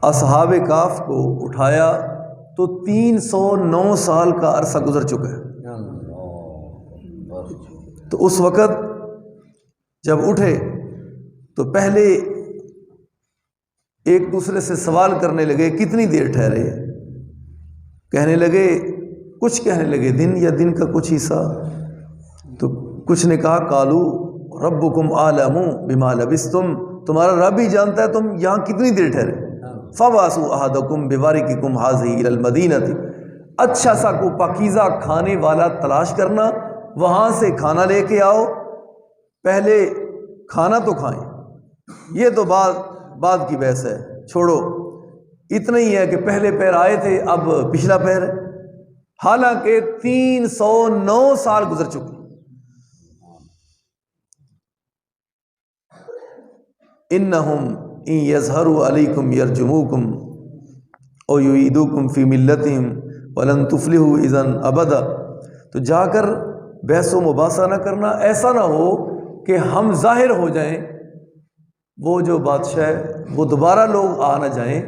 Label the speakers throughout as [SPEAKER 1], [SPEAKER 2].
[SPEAKER 1] اصحاب کہف کو اٹھایا تو 309 سال کا عرصہ گزر چکا ہے۔ تو اس وقت جب اٹھے تو پہلے ایک دوسرے سے سوال کرنے لگے کتنی دیر ٹھہرے، کہنے لگے کچھ کہنے لگے دن یا دن کا کچھ حصہ، تو کچھ نے کہا قالو ربکم اعلم بما لبثتم، تمہارا رب ہی جانتا ہے تم یہاں کتنی دیر ٹھہرے۔ فبعثوا احدکم بورقکم هذه الى المدینہ، اچھا سا کو پاکیزہ کھانے والا تلاش کرنا، وہاں سے کھانا لے کے آؤ، پہلے کھانا تو کھائیں، یہ تو بعد کی بحث ہے، چھوڑو، اتنا ہی ہے کہ پہلے پیر آئے تھے اب پچھلا پیر ہے، حالانکہ 309 سال گزر چکے۔ انہم ان یظہروا علیکم یرجموکم او یعیدوکم فی ملتہم ولن تفلحوا اذا ابدا، تو جا کر بحث و مباحثہ نہ کرنا، ایسا نہ ہو کہ ہم ظاہر ہو جائیں، وہ جو بادشاہ ہے وہ دوبارہ لوگ آ نہ جائیں،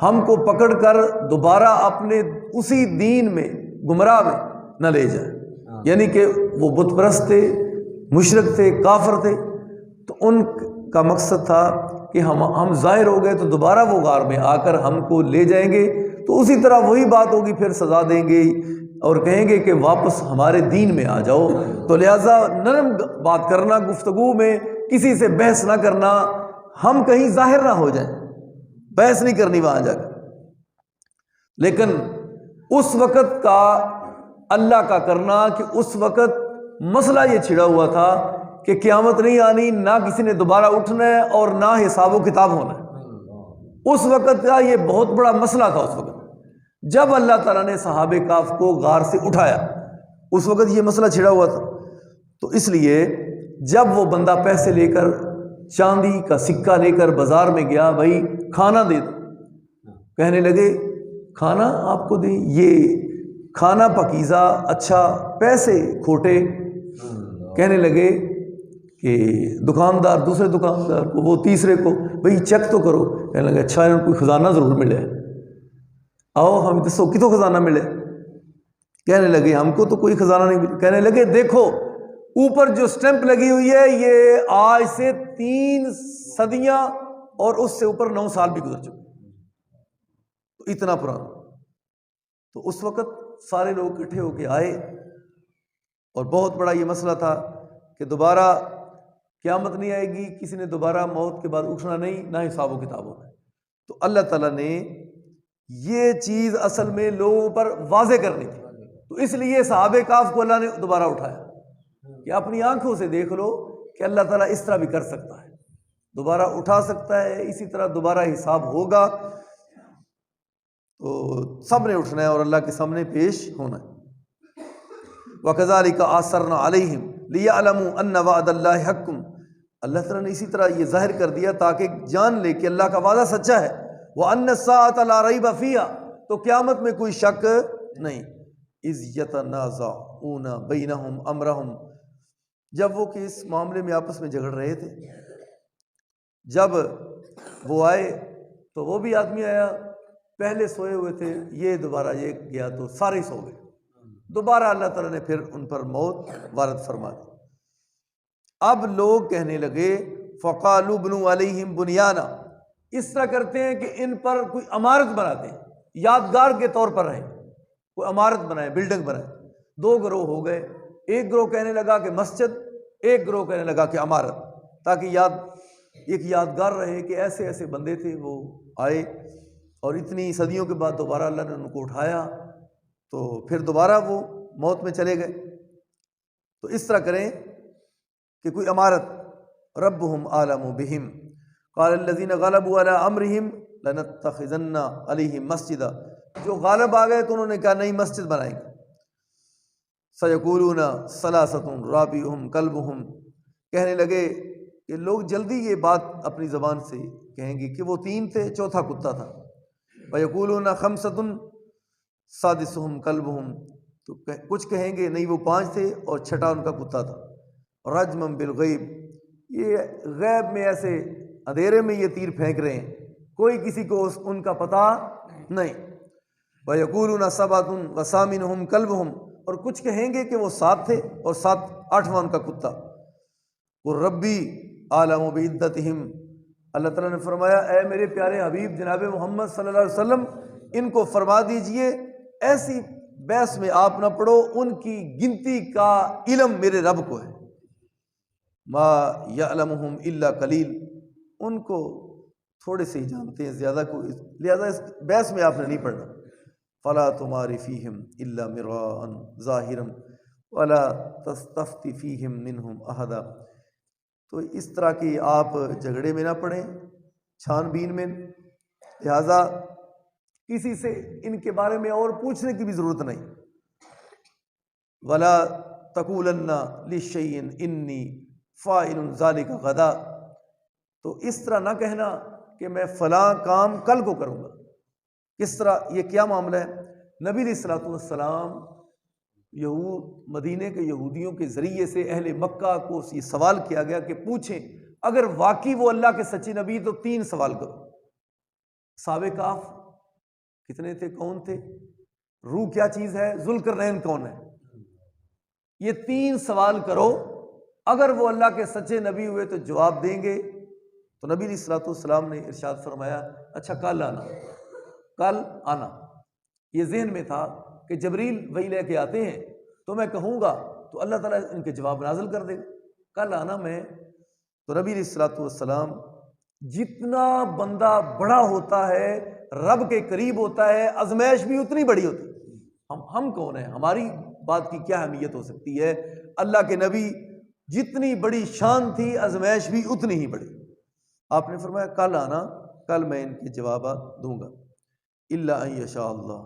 [SPEAKER 1] ہم کو پکڑ کر دوبارہ اپنے اسی دین میں گمراہ میں نہ لے جائیں، یعنی کہ وہ بت پرست تھے، مشرک تھے، کافر تھے، تو ان کا مقصد تھا کہ ہم ظاہر ہو گئے تو دوبارہ وہ غار میں آ کر ہم کو لے جائیں گے، تو اسی طرح وہی بات ہوگی، پھر سزا دیں گے اور کہیں گے کہ واپس ہمارے دین میں آ جاؤ۔ تو لہٰذا نرم بات کرنا، گفتگو میں کسی سے بحث نہ کرنا، ہم کہیں ظاہر نہ ہو جائیں، بحث نہیں کرنی وہاں جا کر۔ لیکن اس وقت کا اللہ کا کرنا کہ اس وقت مسئلہ یہ چھڑا ہوا تھا کہ قیامت نہیں آنی، نہ کسی نے دوبارہ اٹھنا ہے اور نہ حساب و کتاب ہونا ہے۔ اس وقت کا یہ بہت بڑا مسئلہ تھا۔ اس وقت جب اللہ تعالیٰ نے صحابہ کہف کو غار سے اٹھایا، اس وقت یہ مسئلہ چھڑا ہوا تھا۔ تو اس لیے جب وہ بندہ پیسے لے کر، چاندی کا سکہ لے کر بازار میں گیا، بھائی کھانا دے دو، کہنے لگے کھانا آپ کو دیں، یہ کھانا پاکیزہ اچھا، پیسے کھوٹے، کہنے لگے کہ دکاندار دوسرے دکاندار کو، وہ تیسرے کو، بھئی چیک تو کرو، کہنے لگے اچھا انہیں کوئی خزانہ ضرور ملے، آؤ ہم دسو کتوں خزانہ ملے، کہنے لگے ہم کو تو کوئی خزانہ نہیں ملے، کہنے لگے دیکھو اوپر جو سٹیمپ لگی ہوئی ہے یہ آج سے 3 صدیاں اور اس سے اوپر 9 سال بھی گزر چکے، تو اتنا پرانا۔ تو اس وقت سارے لوگ اکٹھے ہو کے آئے اور بہت بڑا یہ مسئلہ تھا کہ دوبارہ قیامت نہیں آئے گی، کسی نے دوبارہ موت کے بعد اٹھنا نہیں، نہ حساب و کتاب ہونا ہے۔ تو اللہ تعالیٰ نے یہ چیز اصل میں لوگوں پر واضح کرنی تھی، تو اس لیے صحابہ کہف کو اللہ نے دوبارہ اٹھایا کہ اپنی آنکھوں سے دیکھ لو کہ اللہ تعالیٰ اس طرح بھی کر سکتا ہے، دوبارہ اٹھا سکتا ہے، اسی طرح دوبارہ حساب ہوگا، تو سب نے اٹھنا ہے اور اللہ کے سامنے پیش ہونا ہے۔ وَكَذَلِكَ آثَرْنَا عَلَيْهِمْ لِيَعْلَمُوا أَنَّ وَعْدَ اللَّهِ حَقٌّ، اللہ تعالیٰ نے اسی طرح یہ ظاہر کر دیا تاکہ جان لے کہ اللہ کا وعدہ سچا ہے۔ وَأَنَّ السَّاعَةَ لَا رَيْبَ فِيهَا، تو قیامت میں کوئی شک نہیں۔ إِذْ يَتَنَازَعُونَ بَيْنَهُمْ أَمْرَهُمْ، جب وہ کہ اس معاملے میں آپس میں جھگڑ رہے تھے، جب وہ آئے تو وہ بھی آدمی آیا، پہلے سوئے ہوئے تھے، یہ دوبارہ یہ گیا تو سارے سو گئے، دوبارہ اللہ تعالیٰ نے پھر ان پر موت وارد فرما دی۔ اب لوگ کہنے لگے فَقَالُوا بْنُوا عَلَيْهِمْ بُنْيَانًا، اس طرح کرتے ہیں کہ ان پر کوئی عمارت بناتے ہیں، یادگار کے طور پر رہیں، کوئی عمارت بنائے، بلڈنگ بنائے۔ 2 گروہ ہو گئے، ایک گروہ کہنے لگا کہ مسجد، ایک گروہ کہنے لگا کہ عمارت، تاکہ ایک یادگار رہے کہ ایسے ایسے بندے تھے، وہ آئے اور اتنی صدیوں کے بعد دوبارہ اللہ نے ان کو اٹھایا، تو پھر دوبارہ وہ موت میں چلے گئے۔ تو اس طرح کریں کہ کوئی عمارت، ربهم اعلم بهم قال الذين غلبوا على امرهم لنتخذن عليهم مسجدا، جو غالب آ گئے تو انہوں نے کہا نہیں مسجد بنائیں گے۔ سيقولون ثلاثة رابعهم كلبهم، کہنے لگے کہ لوگ جلدی یہ بات اپنی زبان سے کہیں گے کہ وہ 3 تھے، چوتھا کتا تھا۔ ويقولون خمسة سادسهم كلبهم، تو کچھ کہیں گے نہیں وہ 5 تھے اور چھٹا ان کا کتا تھا۔ رجما بالغیب، یہ غیب میں ایسے اندھیرے میں یہ تیر پھینک رہے ہیں، کوئی کسی کو ان کا پتہ نہیں۔ وَيَقُولُونَ سَبْعَةٌ وَثَامِنُهُمْ كَلْبُهُمْ، اور کچھ کہیں گے کہ وہ 7 تھے اور 8واں ان کا کتا۔ قُل رَّبِّي أَعْلَمُ بِعِدَّتِهِمْ، اللہ تعالیٰ نے فرمایا اے میرے پیارے حبیب جناب محمد صلی اللہ علیہ وسلم ان کو فرما دیجئے ایسی بحث میں آپ نہ پڑھو، ان کی گنتی کا علم میرے رب کو ہے۔ ما یعلمہم الا قلیل، ان کو تھوڑے سے ہی جانتے ہیں، زیادہ کو، لہذا اس بحث میں آپ نے نہیں پڑھنا۔ فلا تمار فیہم الا مراء ظاہرا ولا تستفت فیہم منہم احدا، تو اس طرح کی آپ جھگڑے میں نہ پڑیں، چھان بین میں، لہذا کسی سے ان کے بارے میں اور پوچھنے کی بھی ضرورت نہیں۔ ولا تقولن لشیء انی فاعل ذلک غدا، تو اس طرح نہ کہنا کہ میں فلاں کام کل کو کروں گا۔ کس طرح؟ یہ کیا معاملہ ہے؟ نبی علیہ الصلوۃ والسلام مدینے کے یہودیوں کے ذریعے سے اہل مکہ کو یہ سوال کیا گیا کہ پوچھیں اگر واقعی وہ اللہ کے سچے نبی تو 3 سوال کرو۔ اصحاب کہف کتنے تھے؟ کون تھے؟ روح کیا چیز ہے؟ ذوالقرنین کون ہے؟ یہ 3 سوال کرو، اگر وہ اللہ کے سچے نبی ہوئے تو جواب دیں گے۔ تو نبی علیہ الصلوۃ والسلام نے ارشاد فرمایا اچھا کل آنا۔ یہ ذہن میں تھا کہ جبریل وحی لے کے آتے ہیں تو میں کہوں گا تو اللہ تعالیٰ ان کے جواب نازل کر دے گا، کل آنا میں۔ تو نبی علیہ الصلوۃ والسلام، جتنا بندہ بڑا ہوتا ہے رب کے قریب ہوتا ہے آزمائش بھی اتنی بڑی ہوتی ہے۔ ہم کون ہیں؟ ہماری بات کی کیا اہمیت ہو سکتی ہے؟ اللہ کے نبی جتنی بڑی شان تھی آزمائش بھی اتنی ہی بڑی۔ آپ نے فرمایا کل آنا، کل میں ان کے جوابات دوں گا۔ الا ان یشاء اللہ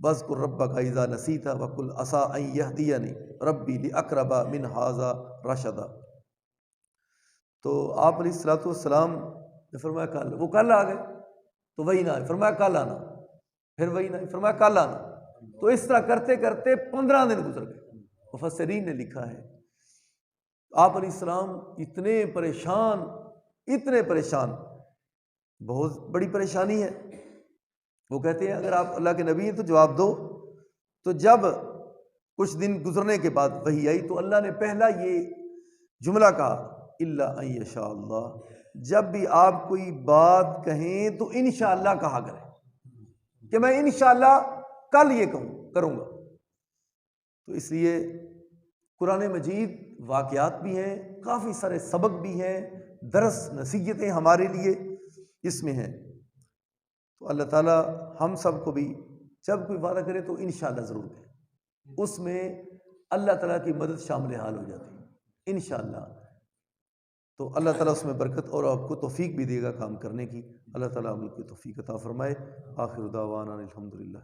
[SPEAKER 1] واذکر ربک اذا نسیت وقل عسیٰ ان یہدینی ربی لاقرب من ھذا رشدا۔ تو آپ علیہ الصلوۃ والسلام نے فرمایا کل، وہ کل آ گئے تو وہی نہ آئے، فرمایا کل آنا، پھر وہی نہ آئے، فرمایا کل آنا۔ تو اس طرح کرتے کرتے 15 دن گزر گئے۔ مفسرین نے لکھا ہے آپ علیہ السلام اتنے پریشان، بہت بڑی پریشانی ہے۔ وہ کہتے ہیں اگر آپ اللہ کے نبی ہیں تو جواب دو۔ تو جب کچھ دن گزرنے کے بعد وحی آئی تو اللہ نے پہلا یہ جملہ کہا الا ان یشاء اللہ، جب بھی آپ کوئی بات کہیں تو انشاءاللہ کہا کریں کہ میں انشاءاللہ کل یہ کروں گا۔ تو اس لیے قرآن مجید واقعات بھی ہیں، کافی سارے سبق بھی ہیں، درس نصیحتیں ہمارے لیے اس میں ہیں۔ تو اللہ تعالیٰ ہم سب کو بھی جب کوئی وعدہ کرے تو انشاءاللہ ضرور کریں، اس میں اللہ تعالیٰ کی مدد شامل حال ہو جاتی ہے انشاءاللہ۔ تو اللہ تعالیٰ اس میں برکت اور آپ کو توفیق بھی دے گا کام کرنے کی۔ اللہ تعالیٰ عمل کی توفیق عطا فرمائے۔ آخر دعوانا الحمدللہ۔